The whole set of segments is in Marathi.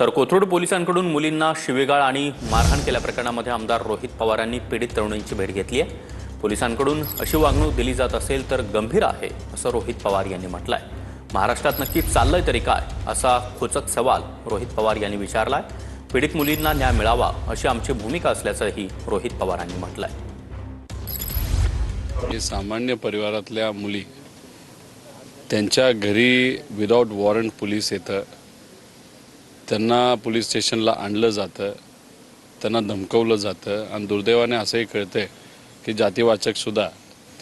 तर कोथरूड पोलिसांकडून मुलींना शिवीगाळ आणि मारहाण केल्या प्रकरणामध्ये आमदार रोहित पवार यांनी पीडित तरुणींची भेट घेतली आहे। पोलिसांकडून अशी वागणूक दिली जात असेल तर गंभीर आहे असं रोहित पवार यांनी म्हटलंय। महाराष्ट्रात नक्की चाललंय तरी काय असा खोचक सवाल रोहित पवार यांनी विचारलाय। पीडित मुलींना न्याय मिळावा अशी आमची भूमिका असल्याचंही रोहित पवारांनी म्हटलंय। सामान्य परिवारातल्या मुली त्यांच्या घरी विदाउट वॉरंट पोलीस येतं, त्यांना पोलीस स्टेशनला आणलं जातं, त्यांना धमकवलं जातं आणि दुर्दैवाने असंही कळतंय की जातीवाचकसुद्धा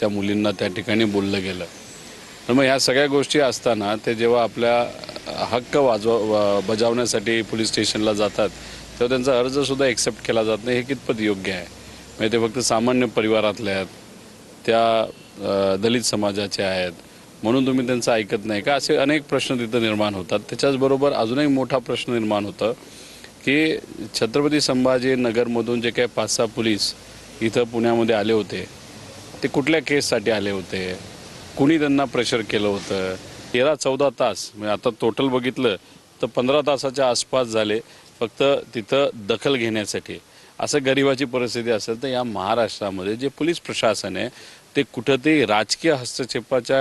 त्या मुलींना त्या ठिकाणी बोललं गेलं। तर मग ह्या सगळ्या गोष्टी असताना ते जेव्हा आपल्या हक्क बजावण्यासाठी पोलीस स्टेशनला जातात तेव्हा त्यांचा अर्जसुद्धा एक्सेप्ट केला जात नाही। हे कितपत योग्य आहे? म्हणजे ते फक्त सामान्य परिवारातले आहेत, त्या दलित समाजाचे आहेत म्हणून तुम्ही त्यांचं ऐकत नाही का? असे अनेक प्रश्न तिथं निर्माण होतात। त्याच्याचबरोबर अजूनही मोठा प्रश्न निर्माण होतं की छत्रपती संभाजीनगरमधून जे काही 5-6 पोलीस इथं पुण्यामध्ये आले होते ते कुठल्या केससाठी आले होते, कुणी त्यांना प्रेशर केलं होतं? 13-14 तास म्हणजे आता टोटल बघितलं तर 15 तासाच्या आसपास झाले फक्त तिथं दखल घेण्यासाठी। असं गरिबाची परिस्थिती असेल तर या महाराष्ट्रामध्ये जे पोलीस प्रशासन आहे ते कुठेतरी राजकीय हस्तक्षेपाच्या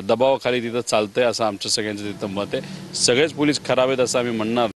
दबावाखाली तिथं चालतंय असं आमचं सगळ्यांचं तिथं मत आहे। सगळेच पोलीस खराब आहेत असं आम्ही म्हणणार